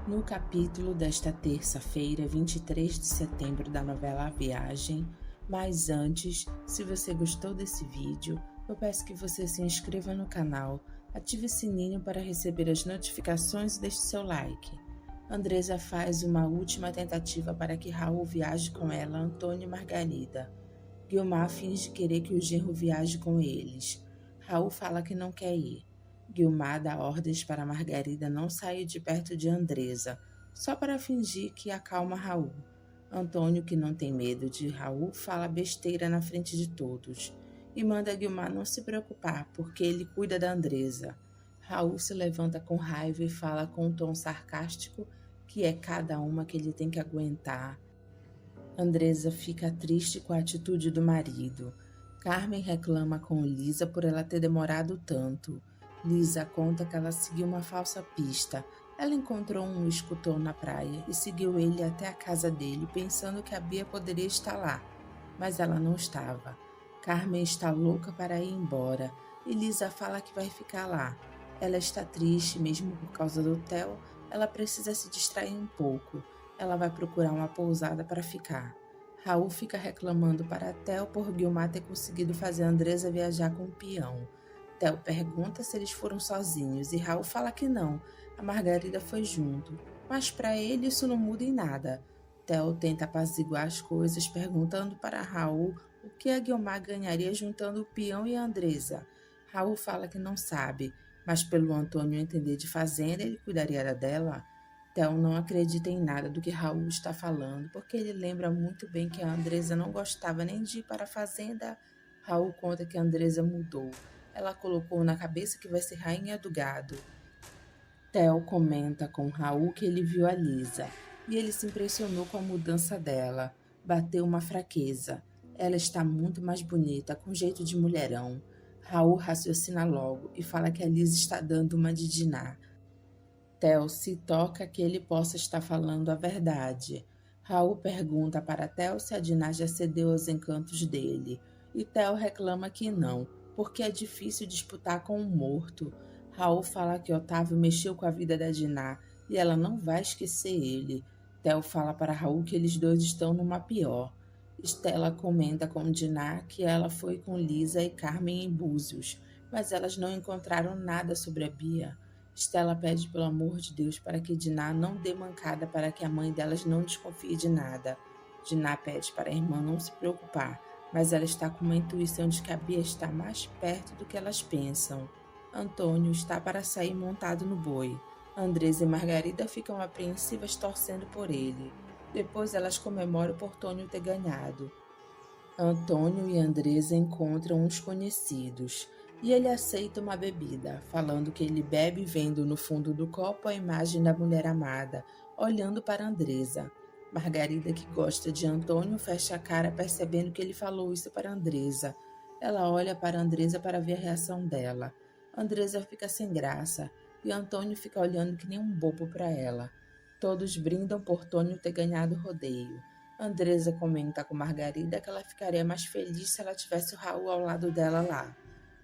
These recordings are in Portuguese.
No capítulo desta terça-feira, 23 de setembro da novela A Viagem, mas antes, se você gostou desse vídeo, eu peço que você se inscreva no canal, ative o sininho para receber as notificações e deixe seu like. Andresa faz uma última tentativa para que Raul viaje com ela, Antônio e Margarida. Guilmar finge querer que o genro viaje com eles. Raul fala que não quer ir. Guilmar dá ordens para Margarida não sair de perto de Andresa, só para fingir que acalma Raul. Antônio, que não tem medo de Raul, fala besteira na frente de todos e manda Guilmar não se preocupar, porque ele cuida da Andresa. Raul se levanta com raiva e fala com um tom sarcástico que é cada uma que ele tem que aguentar. Andresa fica triste com a atitude do marido. Carmen reclama com Lisa por ela ter demorado tanto. Lisa conta que ela seguiu uma falsa pista. Ela encontrou um escultor na praia e seguiu ele até a casa dele, pensando que a Bia poderia estar lá, mas ela não estava. Carmen está louca para ir embora e Lisa fala que vai ficar lá. Ela está triste mesmo por causa do Theo, ela precisa se distrair um pouco. Ela vai procurar uma pousada para ficar. Raul fica reclamando para Theo por Guilmar ter conseguido fazer Andresa viajar com o peão. Theo pergunta se eles foram sozinhos e Raul fala que não, a Margarida foi junto. Mas para ele isso não muda em nada. Theo tenta apaziguar as coisas perguntando para Raul o que a Guilmar ganharia juntando o peão e a Andresa. Raul fala que não sabe, mas pelo Antônio entender de fazenda ele cuidaria dela. Theo não acredita em nada do que Raul está falando, porque ele lembra muito bem que a Andresa não gostava nem de ir para a fazenda. Raul conta que a Andresa mudou. Ela colocou na cabeça que vai ser rainha do gado. Theo comenta com Raul que ele viu a Lisa, e ele se impressionou com a mudança dela. Bateu uma fraqueza. Ela está muito mais bonita, com jeito de mulherão. Raul raciocina logo e fala que a Lisa está dando uma de Diná. Theo se toca que ele possa estar falando a verdade. Raul pergunta para Theo se a Diná já cedeu aos encantos dele, e Theo reclama que não, porque é difícil disputar com um morto. Raul fala que Otávio mexeu com a vida da Diná e ela não vai esquecer ele. Theo fala para Raul que eles dois estão numa pior. Estela comenta com Diná que ela foi com Lisa e Carmen em Búzios, mas elas não encontraram nada sobre a Bia. Estela pede pelo amor de Deus para que Diná não dê mancada para que a mãe delas não desconfie de nada. Diná pede para a irmã não se preocupar, mas ela está com uma intuição de que a Bia está mais perto do que elas pensam. Antônio está para sair montado no boi. Andresa e Margarida ficam apreensivas torcendo por ele. Depois elas comemoram por Tônio ter ganhado. Antônio e Andresa encontram uns conhecidos e ele aceita uma bebida, falando que ele bebe vendo no fundo do copo a imagem da mulher amada, olhando para Andresa. Margarida, que gosta de Antônio, fecha a cara percebendo que ele falou isso para Andresa. Ela olha para Andresa para ver a reação dela. Andresa fica sem graça e Antônio fica olhando que nem um bobo para ela. Todos brindam por Tônio ter ganhado o rodeio. Andresa comenta com Margarida que ela ficaria mais feliz se ela tivesse o Raul ao lado dela lá.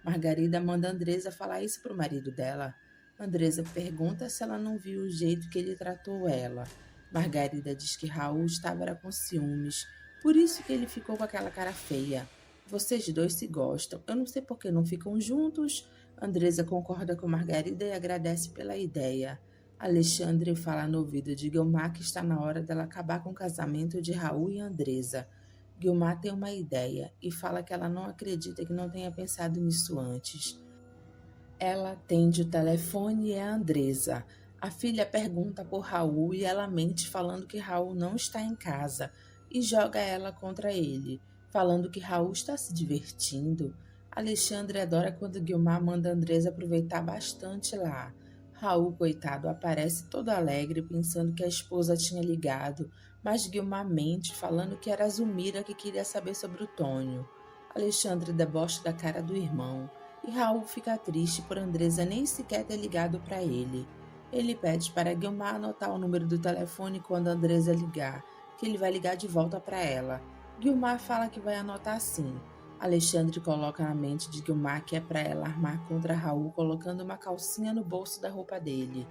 Margarida manda Andresa falar isso para o marido dela. Andresa pergunta se ela não viu o jeito que ele tratou ela. Margarida diz que Raul estava com ciúmes, por isso que ele ficou com aquela cara feia. Vocês dois se gostam, eu não sei por que não ficam juntos. Andresa concorda com Margarida e agradece pela ideia. Alexandre fala no ouvido de Guilmar que está na hora dela acabar com o casamento de Raul e Andresa. Guilmar tem uma ideia e fala que ela não acredita que não tenha pensado nisso antes. Ela atende o telefone e é a Andresa. A filha pergunta por Raul e ela mente falando que Raul não está em casa e joga ela contra ele, falando que Raul está se divertindo. Alexandre adora quando Guilmar manda Andresa aproveitar bastante lá. Raul, coitado, aparece todo alegre pensando que a esposa tinha ligado, mas Guilmar mente falando que era a Zumira que queria saber sobre o Tônio. Alexandre debocha da cara do irmão. E Raul fica triste por Andresa nem sequer ter ligado para ele. Ele pede para Guilmar anotar o número do telefone quando Andresa ligar, que ele vai ligar de volta para ela. Guilmar fala que vai anotar sim. Alexandre coloca na mente de Guilmar que é para ela armar contra Raul colocando uma calcinha no bolso da roupa dele.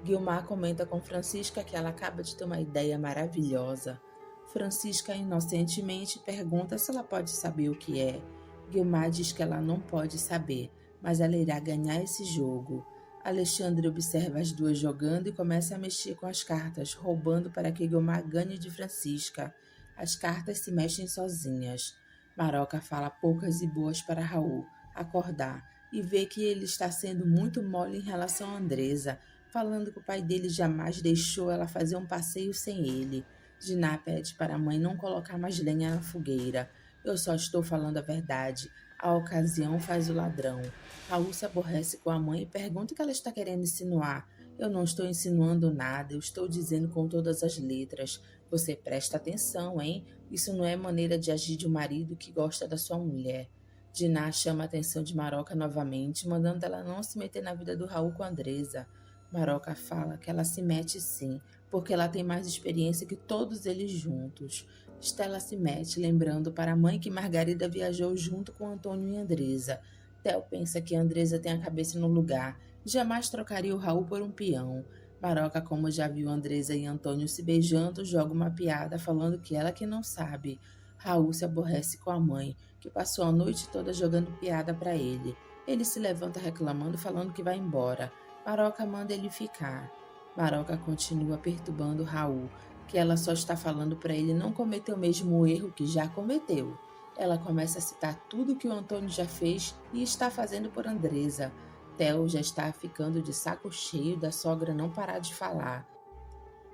Guilmar comenta com Francisca que ela acaba de ter uma ideia maravilhosa. Francisca inocentemente pergunta se ela pode saber o que é. Guilmar diz que ela não pode saber, mas ela irá ganhar esse jogo. Alexandre observa as duas jogando e começa a mexer com as cartas, roubando para que Guilmar ganhe de Francisca. As cartas se mexem sozinhas. Maroca fala poucas e boas para Raul acordar e vê que ele está sendo muito mole em relação a Andresa, falando que o pai dele jamais deixou ela fazer um passeio sem ele. Diná pede para a mãe não colocar mais lenha na fogueira. Eu só estou falando a verdade. A ocasião faz o ladrão. Raul se aborrece com a mãe e pergunta o que ela está querendo insinuar. Eu não estou insinuando nada, eu estou dizendo com todas as letras. Você presta atenção, hein? Isso não é maneira de agir de um marido que gosta da sua mulher. Diná chama a atenção de Maroca novamente, mandando ela não se meter na vida do Raul com a Andresa. Maroca fala que ela se mete sim, porque ela tem mais experiência que todos eles juntos. Stella se mete, lembrando para a mãe que Margarida viajou junto com Antônio e Andresa. Theo pensa que Andresa tem a cabeça no lugar, jamais trocaria o Raul por um peão. Maroca, como já viu Andresa e Antônio se beijando, joga uma piada falando que ela que não sabe. Raul se aborrece com a mãe, que passou a noite toda jogando piada para ele. Ele se levanta reclamando, falando que vai embora. Maroca manda ele ficar. Maroca continua perturbando Raul, que ela só está falando para ele não cometer o mesmo erro que já cometeu. Ela começa a citar tudo que o Antônio já fez e está fazendo por Andresa. Theo já está ficando de saco cheio da sogra não parar de falar.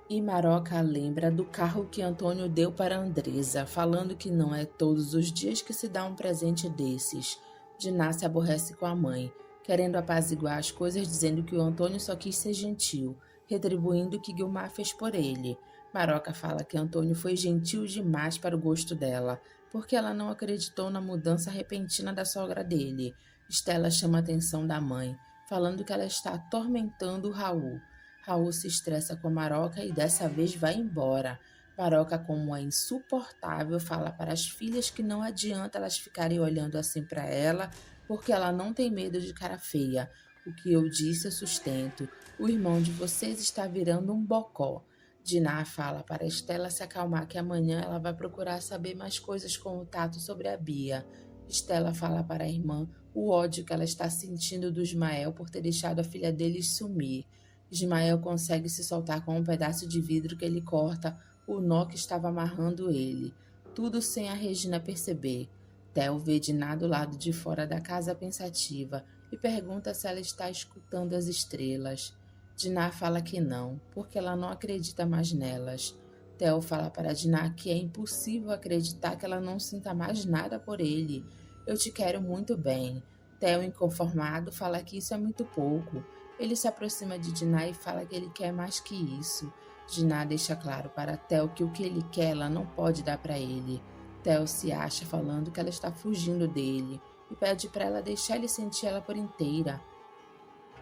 E Maroca lembra do carro que Antônio deu para Andresa, falando que não é todos os dias que se dá um presente desses. Diná se aborrece com a mãe, querendo apaziguar as coisas, dizendo que o Antônio só quis ser gentil, retribuindo o que Guilmar fez por ele. Maroca fala que Antônio foi gentil demais para o gosto dela, porque ela não acreditou na mudança repentina da sogra dele. Stella chama a atenção da mãe, falando que ela está atormentando o Raul. Raul se estressa com Maroca e dessa vez vai embora. Maroca, como é insuportável, fala para as filhas que não adianta elas ficarem olhando assim para ela, porque ela não tem medo de cara feia. O que eu disse eu sustento. O irmão de vocês está virando um bocó. Diná fala para Estela se acalmar que amanhã ela vai procurar saber mais coisas com o Tato sobre a Bia. Estela fala para a irmã o ódio que ela está sentindo do Ismael por ter deixado a filha deles sumir. Ismael consegue se soltar com um pedaço de vidro que ele corta o nó que estava amarrando ele. Tudo sem a Regina perceber. Theo vê Diná do lado de fora da casa pensativa e pergunta se ela está escutando as estrelas. Diná fala que não, porque ela não acredita mais nelas. Theo fala para Diná que é impossível acreditar que ela não sinta mais nada por ele. Eu te quero muito bem. Theo, inconformado, fala que isso é muito pouco. Ele se aproxima de Diná e fala que ele quer mais que isso. Diná deixa claro para Theo que o que ele quer ela não pode dar para ele. Theo se acha falando que ela está fugindo dele e pede para ela deixar ele sentir ela por inteira.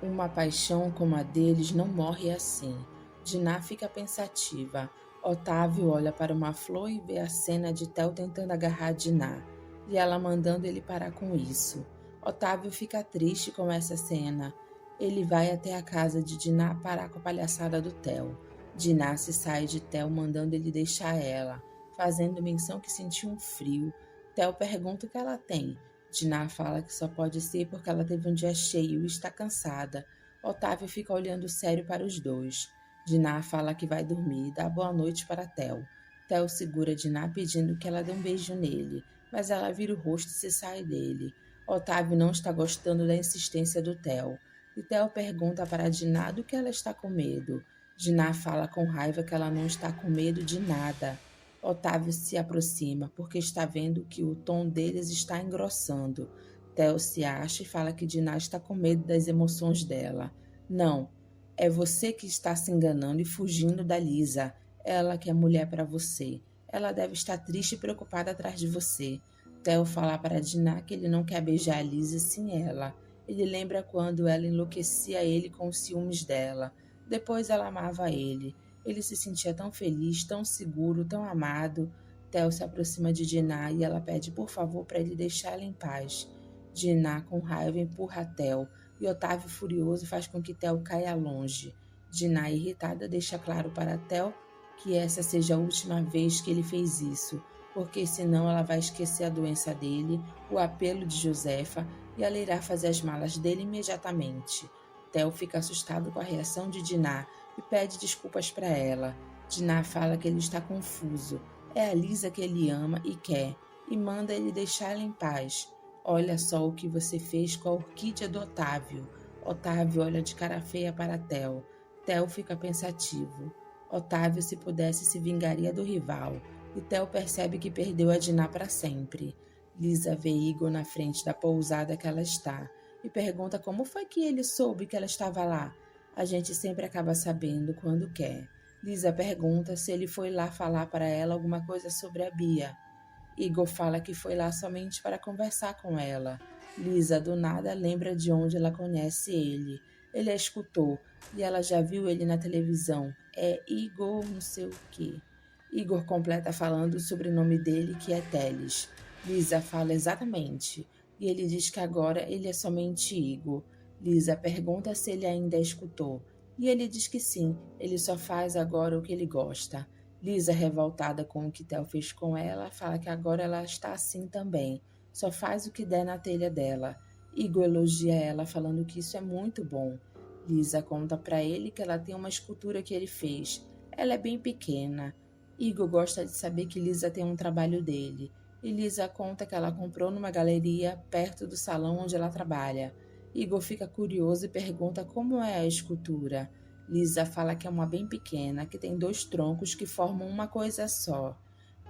Uma paixão como a deles não morre assim. Diná fica pensativa. Otávio olha para uma flor e vê a cena de Theo tentando agarrar Diná, e ela mandando ele parar com isso. Otávio fica triste com essa cena. Ele vai até a casa de Diná parar com a palhaçada do Theo. Diná se sai de Theo mandando ele deixar ela, fazendo menção que sentiu um frio. Theo pergunta o que ela tem. Diná fala que só pode ser porque ela teve um dia cheio e está cansada. Otávio fica olhando sério para os dois. Diná fala que vai dormir e dá boa noite para Theo. Theo segura Diná pedindo que ela dê um beijo nele, mas ela vira o rosto e se sai dele. Otávio não está gostando da insistência do Theo. E Theo pergunta para Diná do que ela está com medo. Diná fala com raiva que ela não está com medo de nada. Otávio se aproxima, porque está vendo que o tom deles está engrossando. Theo se acha e fala que Diná está com medo das emoções dela. Não, é você que está se enganando e fugindo da Lisa. Ela que é mulher para você. Ela deve estar triste e preocupada atrás de você. Theo fala para Diná que ele não quer beijar a Lisa sem ela. Ele lembra quando ela enlouquecia ele com os ciúmes dela. Depois ela amava ele. Ele se sentia tão feliz, tão seguro, tão amado. Theo se aproxima de Diná e ela pede por favor para ele deixá-la em paz. Diná, com raiva, empurra Theo e Otávio, furioso, faz com que Theo caia longe. Dinah, irritada, deixa claro para Theo que essa seja a última vez que ele fez isso, porque senão ela vai esquecer a doença dele, o apelo de Josefa, e ela irá fazer as malas dele imediatamente. Theo fica assustado com a reação de Dinah e pede desculpas para ela. Dinah fala que ele está confuso. É a Lisa que ele ama e quer, e manda ele deixá-la em paz. Olha só o que você fez com a orquídea do Otávio. Otávio olha de cara feia para Theo. Theo fica pensativo. Otávio, se pudesse, se vingaria do rival. E Theo percebe que perdeu a Dinah para sempre. Lisa vê Igor na frente da pousada que ela está e pergunta como foi que ele soube que ela estava lá. A gente sempre acaba sabendo quando quer. Lisa pergunta se ele foi lá falar para ela alguma coisa sobre a Bia. Igor fala que foi lá somente para conversar com ela. Lisa, do nada, lembra de onde ela conhece ele. Ele a escutou e ela já viu ele na televisão. É Igor não sei o quê. Igor completa falando sobre o nome dele, que é Teles. Lisa fala exatamente. E ele diz que agora ele é somente Igor. Lisa pergunta se ele ainda a escutou. E ele diz que sim, ele só faz agora o que ele gosta. Lisa, revoltada com o que Theo fez com ela, fala que agora ela está assim também. Só faz o que der na telha dela. Igor elogia ela, falando que isso é muito bom. Lisa conta para ele que ela tem uma escultura que ele fez. Ela é bem pequena. Igor gosta de saber que Lisa tem um trabalho dele. E Lisa conta que ela comprou numa galeria perto do salão onde ela trabalha. Igor fica curioso e pergunta como é a escultura. Lisa fala que é uma bem pequena, que tem 2 troncos que formam uma coisa só.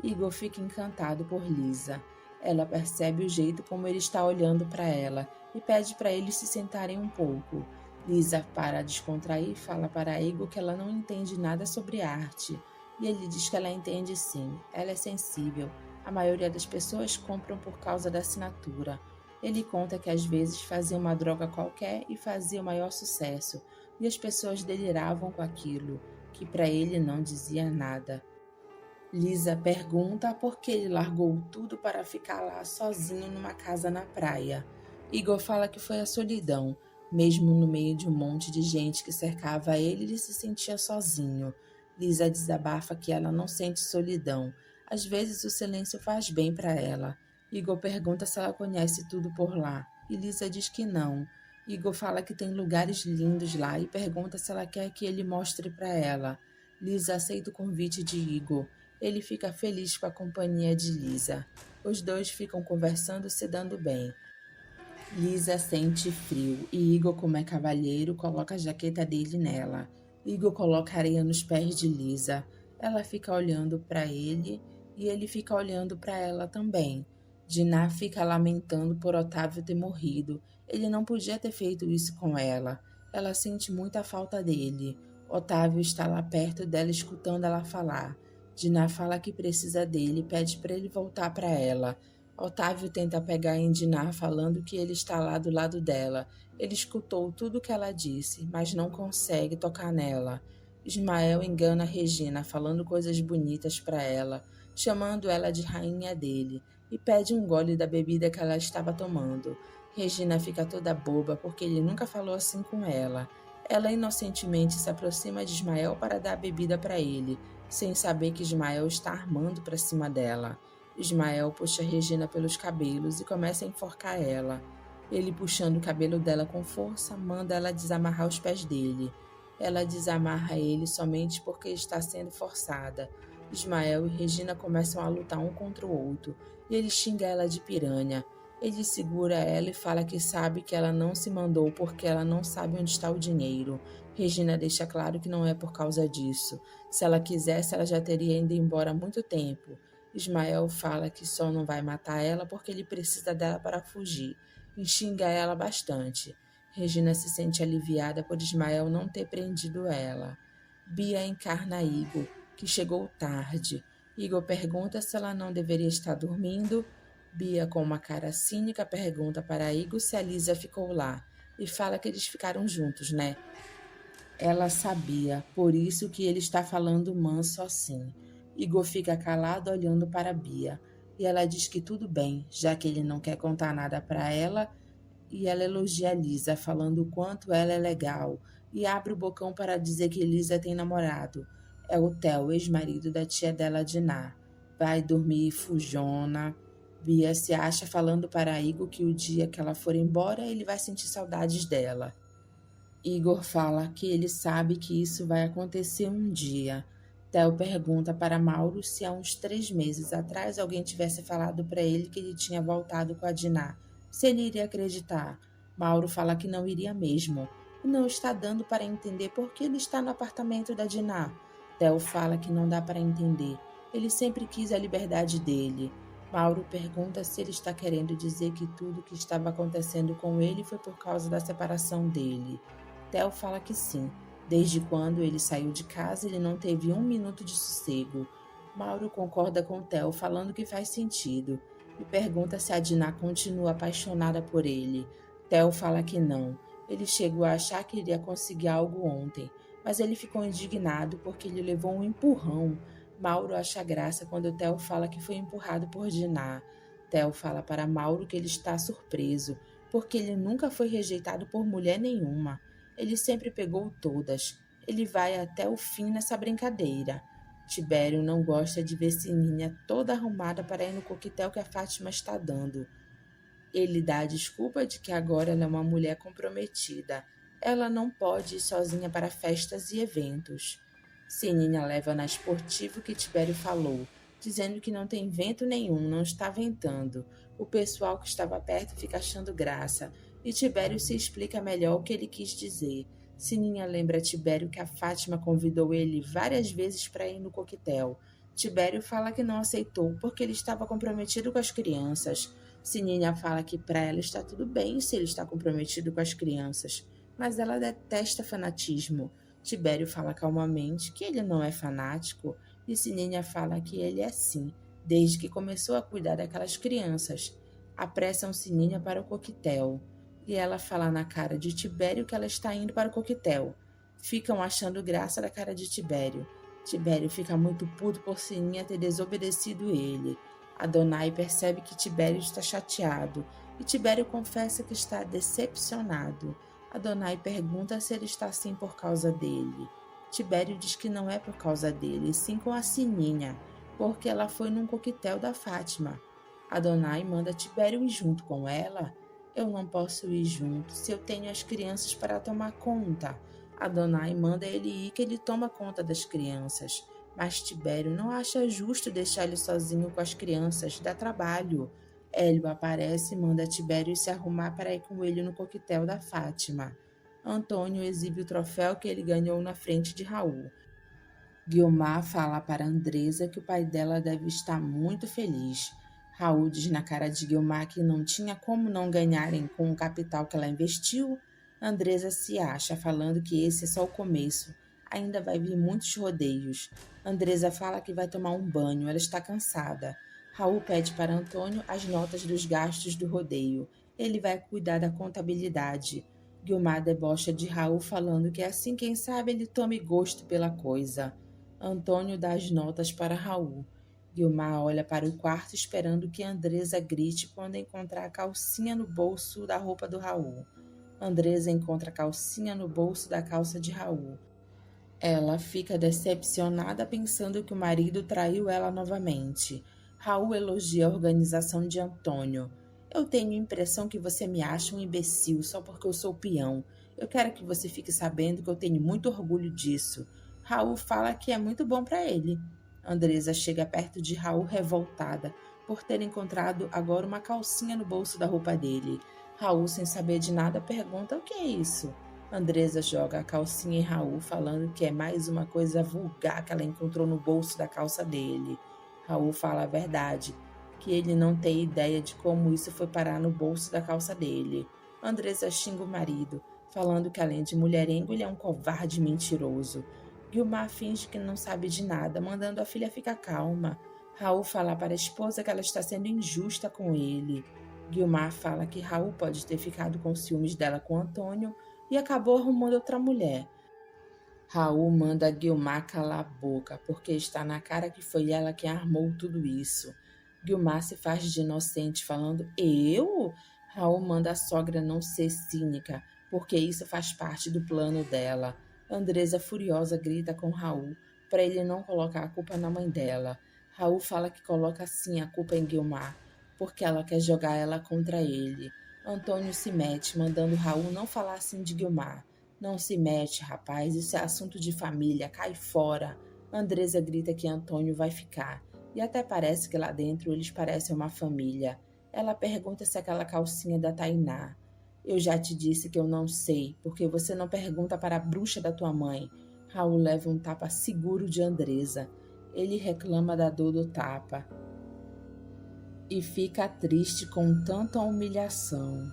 Igor fica encantado por Lisa. Ela percebe o jeito como ele está olhando para ela e pede para eles se sentarem um pouco. Lisa, para descontrair, fala para Igor que ela não entende nada sobre arte. E ele diz que ela entende sim, ela é sensível. A maioria das pessoas compram por causa da assinatura. Ele conta que às vezes fazia uma droga qualquer e fazia o maior sucesso, e as pessoas deliravam com aquilo, que para ele não dizia nada. Lisa pergunta por que ele largou tudo para ficar lá sozinho numa casa na praia. Igor fala que foi a solidão. Mesmo no meio de um monte de gente que cercava ele se sentia sozinho. Lisa desabafa que ela não sente solidão. Às vezes o silêncio faz bem para ela. Igor pergunta se ela conhece tudo por lá, e Lisa diz que não. Igor fala que tem lugares lindos lá e pergunta se ela quer que ele mostre para ela. Lisa aceita o convite de Igor. Ele fica feliz com a companhia de Lisa. Os dois ficam conversando, se dando bem. Lisa sente frio e Igor, como é cavalheiro, coloca a jaqueta dele nela. Igor coloca areia nos pés de Lisa. Ela fica olhando para ele e ele fica olhando para ela também. Dinah fica lamentando por Otávio ter morrido. Ele não podia ter feito isso com ela. Ela sente muita falta dele. Otávio está lá perto dela escutando ela falar. Dinah fala que precisa dele e pede para ele voltar para ela. Otávio tenta pegar em Dinah falando que ele está lá do lado dela. Ele escutou tudo o que ela disse, mas não consegue tocar nela. Ismael engana Regina falando coisas bonitas para ela, chamando ela de rainha dele, e pede um gole da bebida que ela estava tomando. Regina fica toda boba porque ele nunca falou assim com ela. Ela inocentemente se aproxima de Ismael para dar a bebida para ele, sem saber que Ismael está armando para cima dela. Ismael puxa Regina pelos cabelos e começa a enforcar ela. Ele, puxando o cabelo dela com força, manda ela desamarrar os pés dele. Ela desamarra ele somente porque está sendo forçada. Ismael e Regina começam a lutar um contra o outro, e ele xinga ela de piranha. Ele segura ela e fala que sabe que ela não se mandou porque ela não sabe onde está o dinheiro. Regina deixa claro que não é por causa disso. Se ela quisesse, ela já teria ido embora há muito tempo. Ismael fala que só não vai matar ela porque ele precisa dela para fugir, e xinga ela bastante. Regina se sente aliviada por Ismael não ter prendido ela. Bia encarna Igor, que chegou tarde. Igor pergunta se ela não deveria estar dormindo. Bia, com uma cara cínica, pergunta para Igor se a Lisa ficou lá, e fala que eles ficaram juntos, né? Ela sabia, por isso que ele está falando manso assim. Igor fica calado olhando para Bia, e ela diz que tudo bem, já que ele não quer contar nada para ela, e ela elogia a Lisa, falando o quanto ela é legal, e abre o bocão para dizer que Elisa tem namorado. É o Theo, ex-marido da tia dela, Diná. Vai dormir fujona. Bia se acha falando para Igor que o dia que ela for embora ele vai sentir saudades dela. Igor fala que ele sabe que isso vai acontecer um dia. Theo pergunta para Mauro se há uns 3 meses atrás alguém tivesse falado para ele que ele tinha voltado com a Diná. Se ele iria acreditar. Mauro fala que não iria mesmo. E não está dando para entender por que ele está no apartamento da Diná. Theo fala que não dá para entender. Ele sempre quis a liberdade dele. Mauro pergunta se ele está querendo dizer que tudo que estava acontecendo com ele foi por causa da separação dele. Theo fala que sim. Desde quando ele saiu de casa, ele não teve um minuto de sossego. Mauro concorda com Theo, falando que faz sentido, e pergunta se a Diná continua apaixonada por ele. Theo fala que não. Ele chegou a achar que iria conseguir algo ontem, mas ele ficou indignado porque ele levou um empurrão. Mauro acha graça quando Theo fala que foi empurrado por Diná. Theo fala para Mauro que ele está surpreso, porque ele nunca foi rejeitado por mulher nenhuma. Ele sempre pegou todas. Ele vai até o fim nessa brincadeira. Tibério não gosta de ver Sininha toda arrumada para ir no coquetel que a Fátima está dando. Ele dá a desculpa de que agora ela é uma mulher comprometida. Ela não pode ir sozinha para festas e eventos. Sininha leva na esportivo que Tibério falou, dizendo que não tem vento nenhum, não está ventando. O pessoal que estava perto fica achando graça, e Tibério se explica melhor o que ele quis dizer. Sininha lembra a Tibério que a Fátima convidou ele várias vezes para ir no coquetel. Tibério fala que não aceitou porque ele estava comprometido com as crianças. Sininha fala que para ela está tudo bem se ele está comprometido com as crianças, mas ela detesta fanatismo. Tibério fala calmamente que ele não é fanático e Sininha fala que ele é sim, desde que começou a cuidar daquelas crianças. Apressam Sininha para o coquetel e ela fala na cara de Tibério que ela está indo para o coquetel. Ficam achando graça da cara de Tibério. Tibério fica muito puto por Sininha ter desobedecido ele. Adonai percebe que Tibério está chateado e Tibério confessa que está decepcionado. Adonai pergunta se ele está assim por causa dele. Tibério diz que não é por causa dele, sim com a Sininha, porque ela foi num coquetel da Fátima. Adonai manda Tibério ir junto com ela. Eu não posso ir junto se eu tenho as crianças para tomar conta. Adonai manda ele ir que ele toma conta das crianças. Mas Tibério não acha justo deixar ele sozinho com as crianças, dá trabalho. Hélio aparece e manda Tibério se arrumar para ir com ele no coquetel da Fátima. Antônio exibe o troféu que ele ganhou na frente de Raul. Guiomar fala para Andresa que o pai dela deve estar muito feliz. Raul diz na cara de Guiomar que não tinha como não ganharem com o capital que ela investiu. Andresa se acha, falando que esse é só o começo. Ainda vai vir muitos rodeios. Andresa fala que vai tomar um banho, ela está cansada. Raul pede para Antônio as notas dos gastos do rodeio. Ele vai cuidar da contabilidade. Guiomar debocha de Raul, falando que assim, quem sabe, ele tome gosto pela coisa. Antônio dá as notas para Raul. Guiomar olha para o quarto esperando que Andresa grite quando encontrar a calcinha no bolso da roupa do Raul. Andresa encontra a calcinha no bolso da calça de Raul. Ela fica decepcionada pensando que o marido traiu ela novamente. Raul elogia a organização de Antônio. Eu tenho a impressão que você me acha um imbecil só porque eu sou peão. Eu quero que você fique sabendo que eu tenho muito orgulho disso. Raul fala que é muito bom para ele. Andresa chega perto de Raul revoltada por ter encontrado agora uma calcinha no bolso da roupa dele. Raul, sem saber de nada, pergunta o que é isso. Andresa joga a calcinha em Raul, falando que é mais uma coisa vulgar que ela encontrou no bolso da calça dele. Raul fala a verdade, que ele não tem ideia de como isso foi parar no bolso da calça dele. Andresa xinga o marido, falando que além de mulherengo, ele é um covarde mentiroso. Guiomar finge que não sabe de nada, mandando a filha ficar calma. Raul fala para a esposa que ela está sendo injusta com ele. Guiomar fala que Raul pode ter ficado com ciúmes dela com Antônio e acabou arrumando outra mulher. Raul manda Guiomar calar a boca, porque está na cara que foi ela quem armou tudo isso. Guiomar se faz de inocente, falando: Eu? Raul manda a sogra não ser cínica, porque isso faz parte do plano dela. Andresa, furiosa, grita com Raul para ele não colocar a culpa na mãe dela. Raul fala que coloca sim a culpa em Guilmar, porque ela quer jogar ela contra ele. Antônio se mete, mandando Raul não falar assim de Guilmar. Não se mete, rapaz, isso é assunto de família, cai fora. Andresa grita que Antônio vai ficar, e até parece que lá dentro eles parecem uma família. Ela pergunta se aquela calcinha é da Tainá. Eu já te disse que eu não sei, porque você não pergunta para a bruxa da tua mãe. Raul leva um tapa seguro de Andresa. Ele reclama da dor do tapa e fica triste com tanta humilhação.